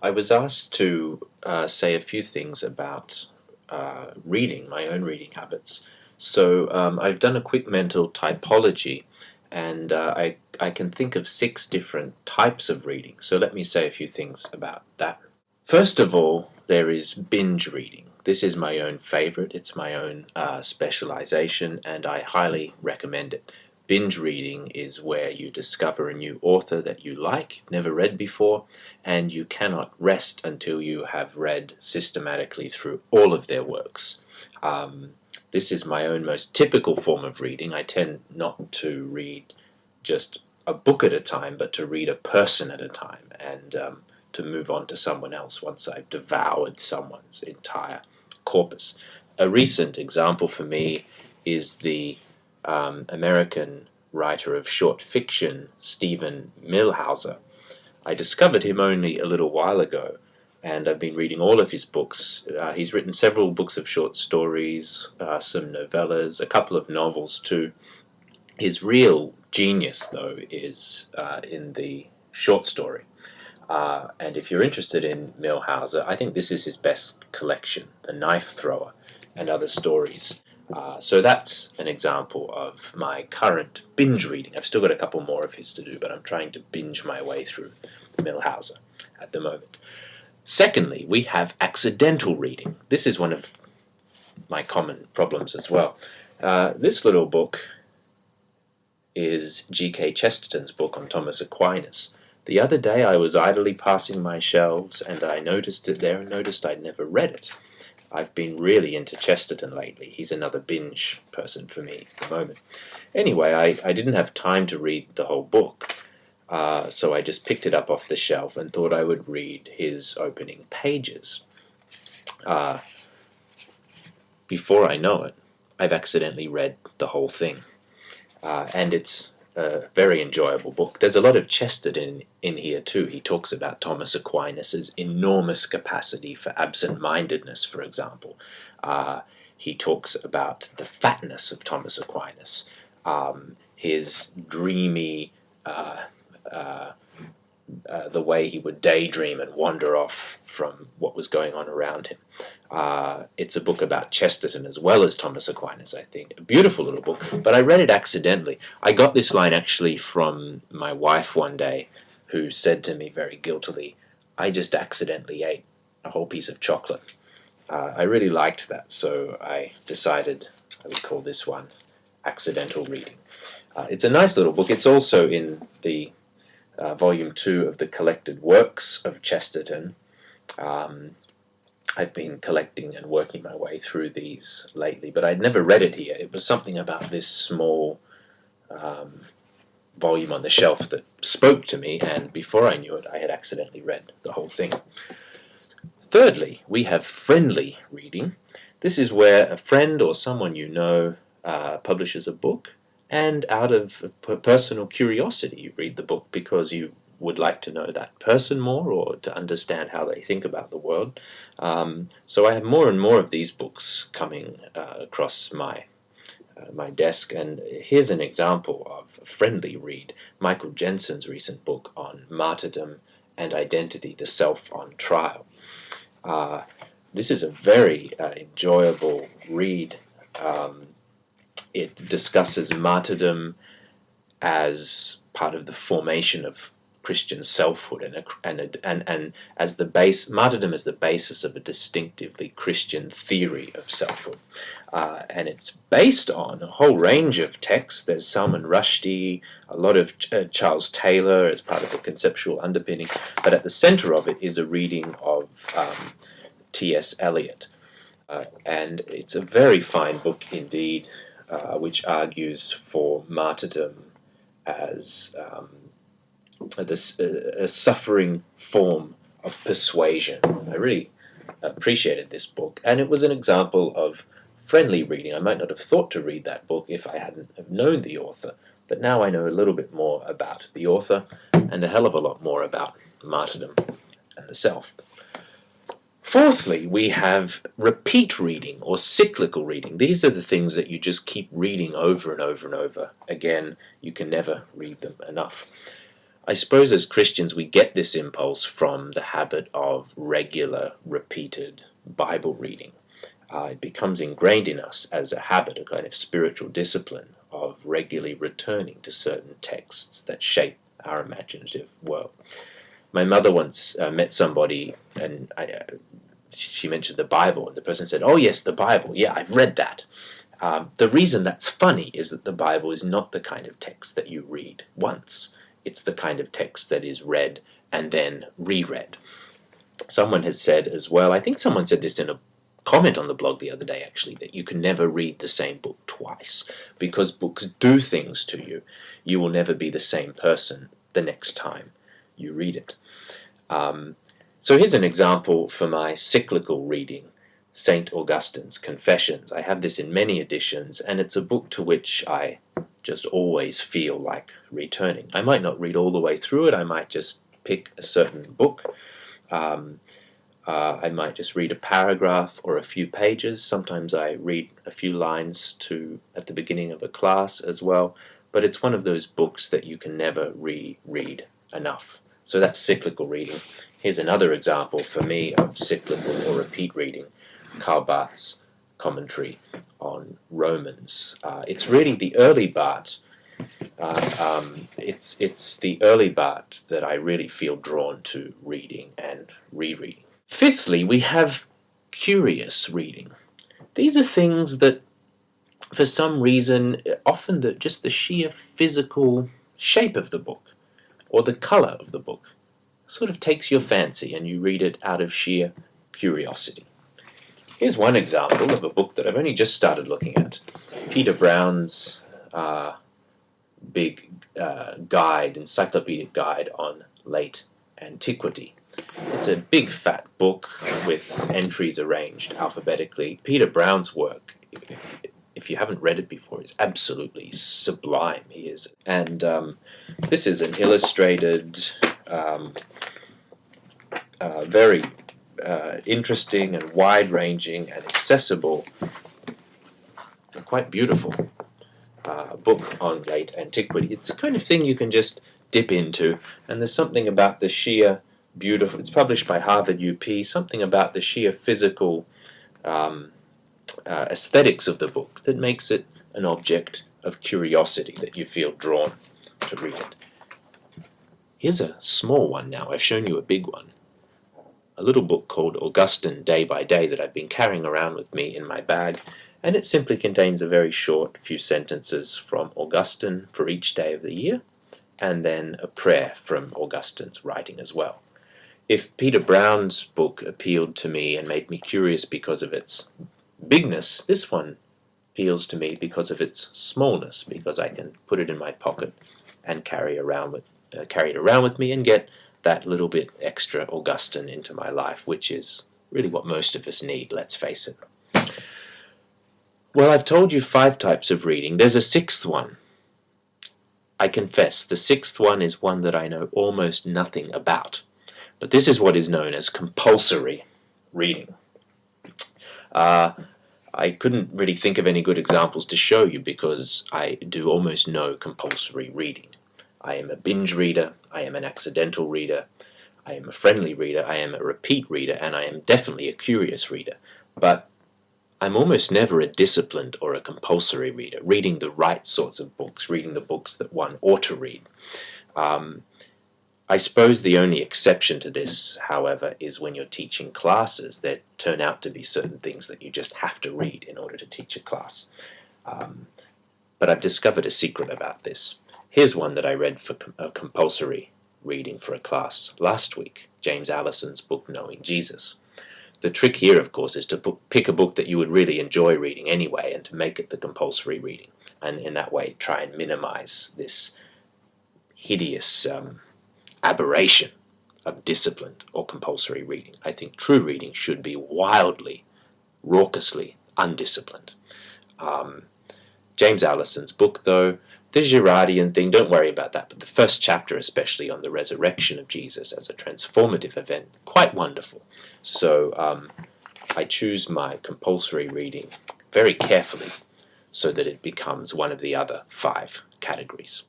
I was asked to say a few things about reading, my own reading habits. So I've done a quick mental typology, and I can think of 6 different types of reading. So let me say a few things about that. First of all, there is binge reading. This is my own favorite. It's my own specialization, and I highly recommend it. Binge reading is where you discover a new author that you like, never read before, and you cannot rest until you have read systematically through all of their works. This is my own most typical form of reading. I tend not to read just a book at a time, but to read a person at a time, and to move on to someone else once I've devoured someone's entire corpus. A recent example for me is the American writer of short fiction, Steven Millhauser. I discovered him only a little while ago, and I've been reading all of his books. He's written several books of short stories, some novellas, a couple of novels too. His real genius, though, is in the short story. And if you're interested in Millhauser, I think this is his best collection, The Knife Thrower and Other Stories. So that's an example of my current binge reading. I've still got a couple more of his to do, but I'm trying to binge my way through Millhauser at the moment. Secondly, we have accidental reading. This is one of my common problems as well. This little book is G.K. Chesterton's book on Thomas Aquinas. The other day I was idly passing my shelves and I noticed it there and noticed I'd never read it. I've been really into Chesterton lately. He's another binge person for me at the moment. Anyway, I didn't have time to read the whole book, so I just picked it up off the shelf and thought I would read his opening pages. Before I know it, I've accidentally read the whole thing, and it's a very enjoyable book. There's a lot of Chesterton in here too. He talks about Thomas Aquinas' enormous capacity for absent-mindedness, for example. He talks about the fatness of Thomas Aquinas, his dreamy, the way he would daydream and wander off from what was going on around him. It's a book about Chesterton as well as Thomas Aquinas, I think. A beautiful little book, but I read it accidentally. I got this line actually from my wife one day, who said to me very guiltily, "I just accidentally ate a whole piece of chocolate." I really liked that, so I decided I would call this one Accidental Reading. It's a nice little book. It's also in the Volume 2 of the Collected Works of Chesterton. I've been collecting and working my way through these lately, but I'd never read it here. It was something about this small volume on the shelf that spoke to me, and before I knew it, I had accidentally read the whole thing. Thirdly, we have friendly reading. This is where a friend or someone you know publishes a book, and out of personal curiosity you read the book because you would like to know that person more or to understand how they think about the world. So I have more and more of these books coming across my desk, and here's an example of a friendly read. Michael Jensen's recent book on martyrdom and identity, The Self on Trial. This is a very enjoyable read. It discusses martyrdom as part of the formation of Christian selfhood, and as the base, martyrdom is the basis of a distinctively Christian theory of selfhood, and it's based on a whole range of texts. There's Salman Rushdie, a lot of Charles Taylor as part of the conceptual underpinning, but at the center of it is a reading of T.S. Eliot, and it's a very fine book indeed, which argues for martyrdom as a suffering form of persuasion. I really appreciated this book, and it was an example of friendly reading. I might not have thought to read that book if I hadn't have known the author, but now I know a little bit more about the author and a hell of a lot more about martyrdom and the self. Fourthly, we have repeat reading or cyclical reading. These are the things that you just keep reading over and over and over again. You can never read them enough. I suppose as Christians we get this impulse from the habit of regular, repeated Bible reading. It becomes ingrained in us as a habit, a kind of spiritual discipline of regularly returning to certain texts that shape our imaginative world. My mother once met somebody, and she mentioned the Bible, and the person said, "Oh yes, the Bible, yeah, I've read that." The reason that's funny is that the Bible is not the kind of text that you read once. It's the kind of text that is read and then reread. Someone has said as well, I think someone said this in a comment on the blog the other day actually, that you can never read the same book twice because books do things to you. You will never be the same person the next time you read it. So here's an example for my cyclical reading, St. Augustine's Confessions. I have this in many editions, and it's a book to which I just always feel like returning. I might not read all the way through it. I might just pick a certain book. I might just read a paragraph or a few pages. Sometimes I read a few lines at the beginning of a class as well. But it's one of those books that you can never reread enough. So that's cyclical reading. Here's another example for me of cyclical or repeat reading, Karl Barth's commentary on Romans. It's really the early Barth. It's the early Barth that I really feel drawn to reading and rereading. Fifthly, we have curious reading. These are things that, for some reason, often just the sheer physical shape of the book or the colour of the book sort of takes your fancy and you read it out of sheer curiosity. Here's one example of a book that I've only just started looking at. Peter Brown's big encyclopedic guide on late antiquity. It's a big fat book with entries arranged alphabetically. Peter Brown's work, if you haven't read it before, is absolutely sublime. He is. And this is an illustrated, very interesting and wide-ranging and accessible and quite beautiful book on late antiquity. It's the kind of thing you can just dip into, and there's something about the sheer beautiful, it's published by Harvard UP, something about the sheer physical aesthetics of the book that makes it an object of curiosity, that you feel drawn to read it. Here's a small one now. I've shown you a big one. A little book called Augustine Day by Day that I've been carrying around with me in my bag, and it simply contains a very short few sentences from Augustine for each day of the year, and then a prayer from Augustine's writing as well. If Peter Brown's book appealed to me and made me curious because of its bigness, this one appeals to me because of its smallness, because I can put it in my pocket and carry it around with me and get that little bit extra Augustine into my life, which is really what most of us need, let's face it. Well, I've told you 5 types of reading. There's a 6th one. I confess, the 6th one is one that I know almost nothing about. But this is what is known as compulsory reading. I couldn't really think of any good examples to show you because I do almost no compulsory reading. I am a binge reader, I am an accidental reader, I am a friendly reader, I am a repeat reader, and I am definitely a curious reader. But I'm almost never a disciplined or a compulsory reader, reading the right sorts of books, reading the books that one ought to read. I suppose the only exception to this, however, is when you're teaching classes. There turn out to be certain things that you just have to read in order to teach a class. But I've discovered a secret about this. Here's one that I read for a compulsory reading for a class last week, James Alison's book, Knowing Jesus. The trick here, of course, is to pick a book that you would really enjoy reading anyway and to make it the compulsory reading, and in that way try and minimize this hideous aberration of disciplined or compulsory reading. I think true reading should be wildly, raucously undisciplined. James Alison's book, though, the Girardian thing, don't worry about that, but the first chapter, especially on the resurrection of Jesus as a transformative event, quite wonderful. So I choose my compulsory reading very carefully so that it becomes one of the other 5 categories.